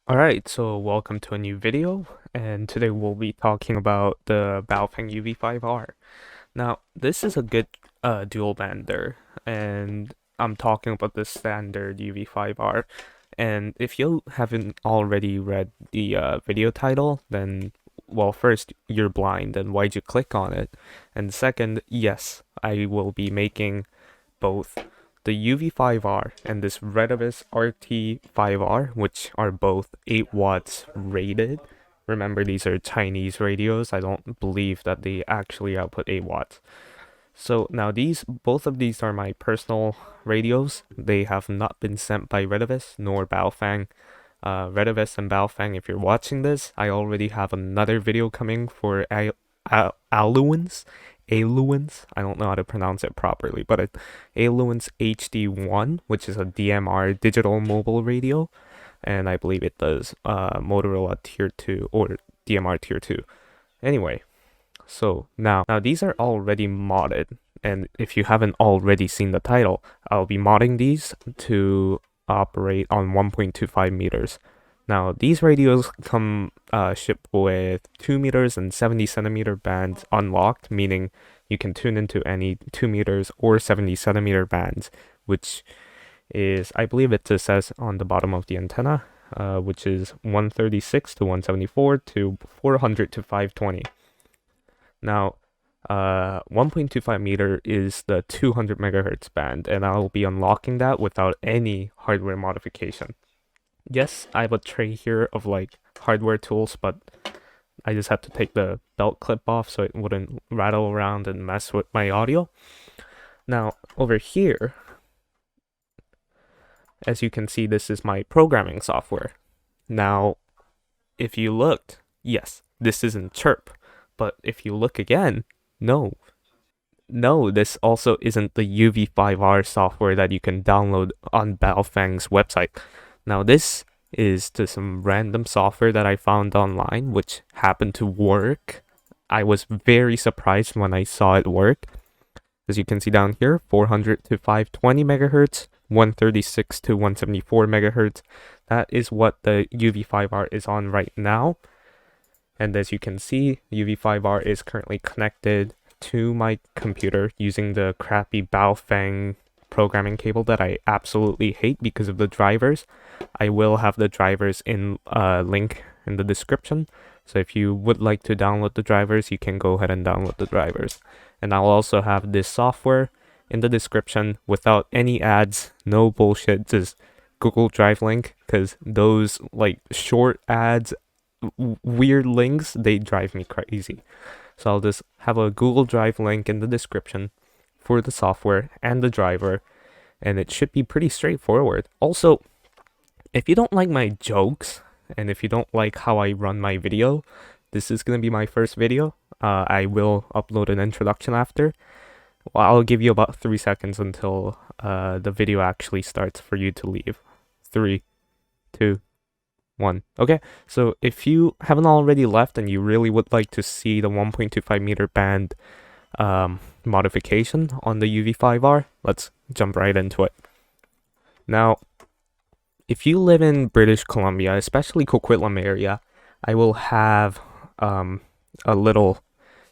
Alright, so welcome to a new video, and today we'll be talking about the Baofeng UV-5R. Now, this is a good dual bander, and I'm talking about the standard UV-5R. And if you haven't already read the video title, then, well, first, you're blind, and why'd you click on it? And second, yes, I will be making both the UV-5R and this Retevis RT-5R, which are both 8 watts rated. Remember, these are Chinese radios. I don't believe that they actually output 8 watts. So now both of these are my personal radios. They have not been sent by Retevis nor Baofeng. Retevis and Baofeng, if you're watching this, I already have another video coming for Aluans. Aluans, I don't know how to pronounce it properly, but Aluans HD1, which is a DMR digital mobile radio, and I believe it does Motorola Tier 2 or DMR Tier 2. Anyway, so now these are already modded, and if you haven't already seen the title, I'll be modding these to operate on 1.25 meters. Now, these radios come shipped with 2 meters and 70 centimeter bands unlocked, meaning you can tune into any 2 meters or 70 centimeter bands, which is, I believe it just says on the bottom of the antenna, which is 136 to 174 to 400 to 520. Now, 1.25 meter is the 200 megahertz band, and I'll be unlocking that without any hardware modification. Yes, I have a tray here of like hardware tools, but I just had to take the belt clip off so it wouldn't rattle around and mess with my audio. Now, over here, as you can see, this is my programming software. Now, if you looked, yes, this isn't Chirp, but if you look again, no, this also isn't the UV-5R software that you can download on Baofeng's website. Now, this is just some random software that I found online, which happened to work. I was very surprised when I saw it work. As you can see down here, 400 to 520 megahertz, 136 to 174 megahertz. That is what the UV-5R is on right now. And as you can see, UV-5R is currently connected to my computer using the crappy Baofeng programming cable that I absolutely hate because of the drivers. I will have the drivers in link in the description. So if you would like to download the drivers, you can go ahead and download the drivers. And I'll also have this software in the description without any ads, no bullshit, just Google Drive link, because those like short ads, weird links, they drive me crazy. So I'll just have a Google Drive link in the description for the software and the driver, and it should be pretty straightforward. Also, if you don't like my jokes, and if you don't like how I run my video, this is going to be my first video. I will upload an introduction after. Well, I'll give you about 3 seconds until the video actually starts for you to leave. 3, 2, 1. Okay, so if you haven't already left and you really would like to see the 1.25 meter band modification on the UV-5R, let's jump right into it. Now, if you live in British Columbia, especially Coquitlam area, I will have a little,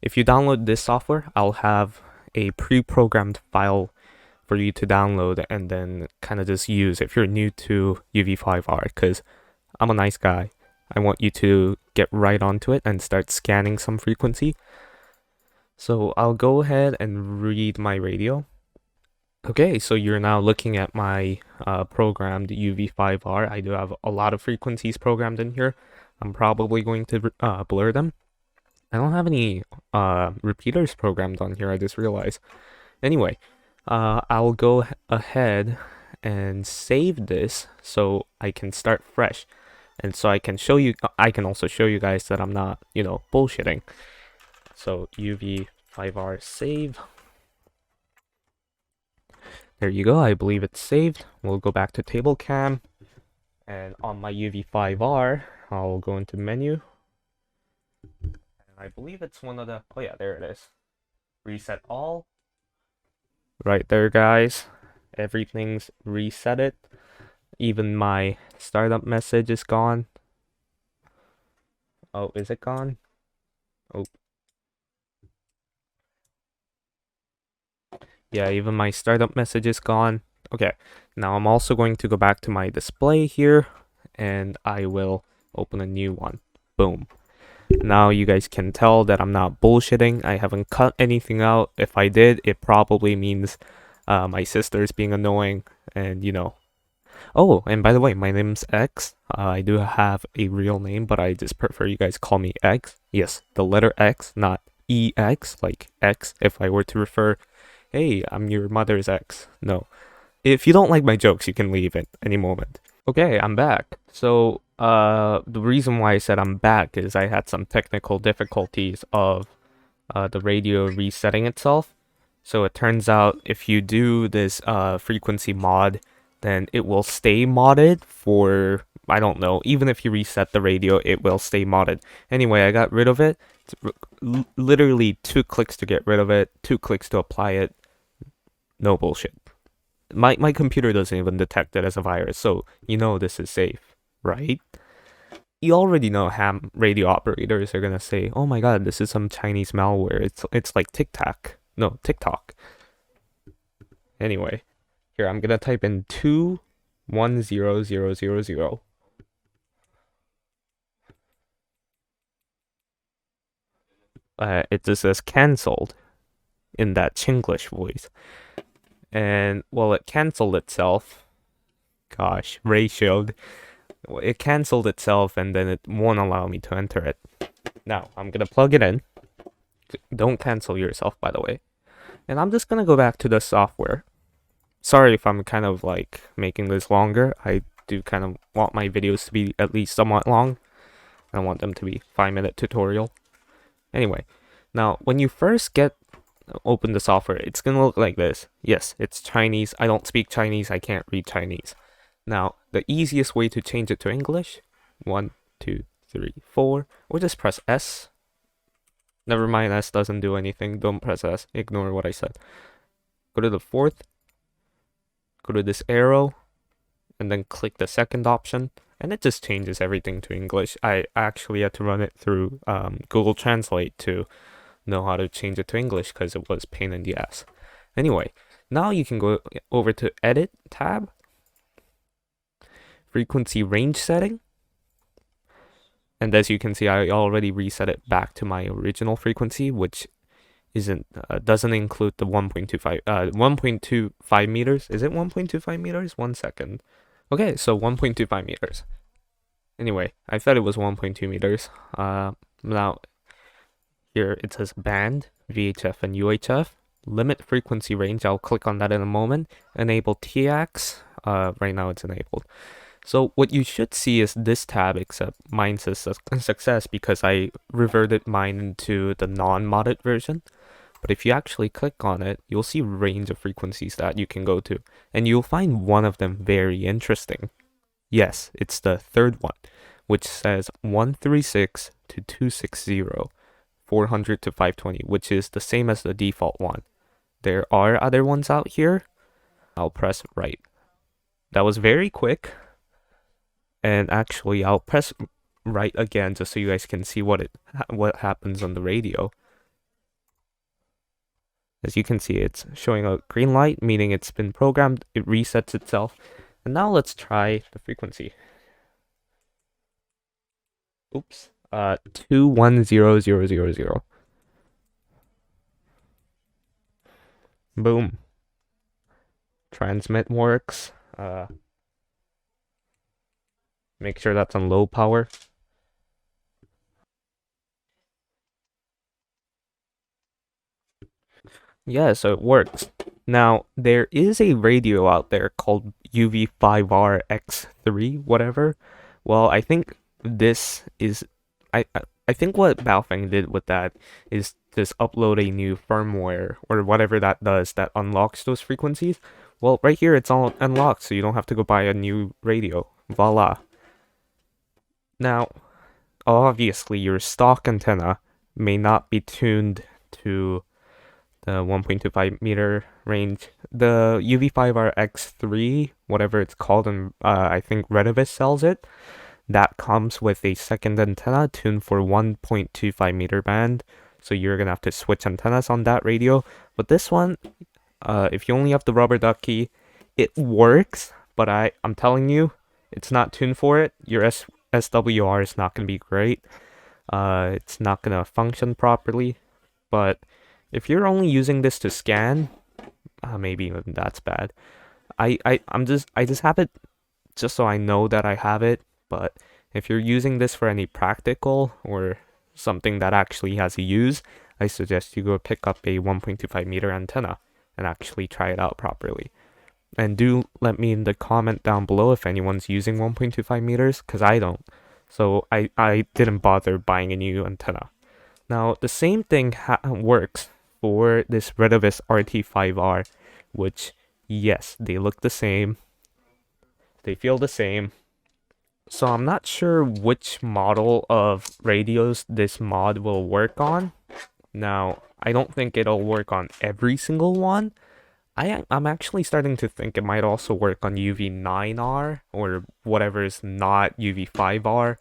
if you download this software, I'll have a pre-programmed file for you to download and then kind of just use if you're new to UV-5R, because I'm a nice guy. I want you to get right onto it and start scanning some frequency. So I'll go ahead and read my radio. Okay, so you're now looking at my programmed UV-5R. I do have a lot of frequencies programmed in here. I'm probably going to blur them. I don't have any repeaters programmed on here, I just realized. Anyway, I'll go ahead and save this so I can start fresh. And so I can also show you guys that I'm not, bullshitting. So UV-5R save. There you go, I believe it's saved. We'll go back to table cam. And on my UV-5R, I'll go into menu. And I believe it's one of the, oh yeah, there it is. Reset all. Right there, guys. Everything's reset it. Even my startup message is gone. Oh, is it gone? Oh, yeah, even my startup message is gone. Okay, now I'm also going to go back to my display here, and I will open a new one. Boom. Now you guys can tell that I'm not bullshitting. I haven't cut anything out. If I did, it probably means my sister's being annoying, and you know. Oh, and by the way, my name's X. I do have a real name, but I just prefer you guys call me X. Yes, the letter X, not EX, like X if I were to refer, hey, I'm your mother's ex. No. If you don't like my jokes, you can leave at any moment. Okay, I'm back. So, the reason why I said I'm back is I had some technical difficulties of the radio resetting itself. So it turns out if you do this frequency mod, then it will stay modded for, I don't know, even if you reset the radio, it will stay modded. Anyway, I got rid of it. It's literally 2 clicks to get rid of it, 2 clicks to apply it. No bullshit. My computer doesn't even detect it as a virus, so you know this is safe, right? You already know ham radio operators are gonna say, "Oh my God, this is some Chinese malware. It's like TikTok. No, TikTok." Anyway, here I'm gonna type in 210000. It just says cancelled in that Chinglish voice, and well, it canceled itself. Gosh, ratioed. It canceled itself, and then it won't allow me to enter it. Now I'm gonna plug it in. Don't cancel yourself, by the way. And I'm just gonna go back to the software. Sorry if I'm kind of like making this longer. I do kind of want my videos to be at least somewhat long. I don't want them to be 5-minute tutorial. Anyway, now when you first open the software, it's gonna look like this. Yes, it's Chinese. I don't speak Chinese. I can't read Chinese. Now, the easiest way to change it to English, 1, 2, 3, 4, or just press S. Never mind, S doesn't do anything. Don't press S. Ignore what I said. Go to the fourth, go to this arrow, and then click the second option, and it just changes everything to English. I actually had to run it through Google Translate to know how to change it to English because it was pain in the ass. Anyway, now you can go over to Edit tab, Frequency Range Setting, and as you can see, I already reset it back to my original frequency, which doesn't include the 1.25 meters. Is it 1.25 meters? 1 second. Okay, so 1.25 meters. Anyway, I thought it was 1.2 meters. Now here it says band, VHF and UHF. Limit frequency range. I'll click on that in a moment. Enable TX. Right now it's enabled. So what you should see is this tab, except mine says success because I reverted mine into the non-modded version. But if you actually click on it, you'll see a range of frequencies that you can go to, and you'll find one of them very interesting. Yes, it's the third one, which says 136 to 260, 400 to 520, which is the same as the default one. There are other ones out here. I'll press right. That was very quick. And actually, I'll press right again just so you guys can see what happens on the radio. As you can see, it's showing a green light, meaning it's been programmed, it resets itself. And now let's try the frequency. Oops. 210000. Boom. Transmit works. Make sure that's on low power. Yeah, so it works. Now, there is a radio out there called UV-5R X3, whatever. Well, I think this is... I think what Baofeng did with that is just upload a new firmware or whatever that does that unlocks those frequencies. Well, right here it's all unlocked, so you don't have to go buy a new radio. Voila. Now, obviously, your stock antenna may not be tuned to the 1.25 meter range. The UV-5R X3, whatever it's called, and I think Redovis sells it. that comes with a second antenna tuned for 1.25 meter band. So you're gonna have to switch antennas on that radio. But this one, if you only have the rubber ducky, it works. But I'm telling you, it's not tuned for it. Your SWR is not gonna be great. It's not gonna function properly. But if you're only using this to scan, maybe even that's bad. I just have it just so I know that I have it. But if you're using this for any practical or something that actually has a use, I suggest you go pick up a 1.25 meter antenna and actually try it out properly. And do let me in the comment down below if anyone's using 1.25 meters, because I don't. So I didn't bother buying a new antenna. Now, the same thing works for this Retevis RT5R, which, yes, they look the same. They feel the same. So I'm not sure which model of radios this mod will work on. Now, I don't think it'll work on every single one. I'm actually starting to think it might also work on UV-9R or whatever is not UV-5R.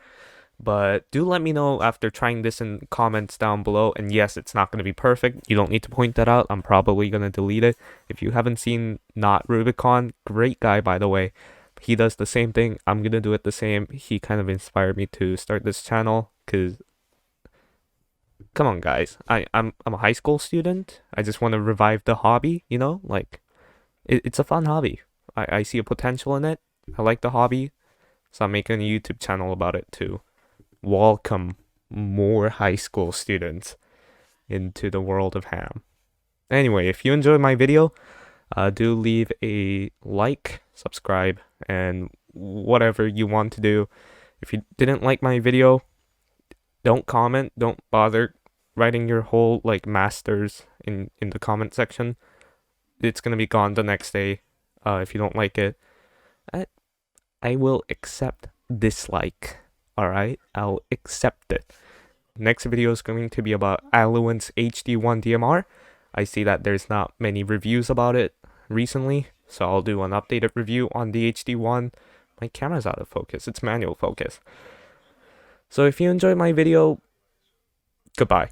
But do let me know after trying this in comments down below. And yes, it's not going to be perfect. You don't need to point that out. I'm probably going to delete it. If you haven't seen Not Rubicon, great guy, by the way. He does the same thing. I'm going to do it the same. He kind of inspired me to start this channel because, come on, guys. I'm a high school student. I just want to revive the hobby, you know? Like, it's a fun hobby. I see a potential in it. I like the hobby. So I'm making a YouTube channel about it too. Welcome more high school students into the world of ham. Anyway, if you enjoyed my video, do leave a like, subscribe, and whatever you want to do. If you didn't like my video, don't comment, don't bother writing your whole like masters in the comment section. It's gonna be gone the next day. If you don't like it, I will accept dislike. Alright, I'll accept it. Next video is going to be about Aluent's HD1 DMR. I see that there's not many reviews about it recently, so I'll do an updated review on the HD1. My camera's out of focus, it's manual focus. So if you enjoyed my video, goodbye.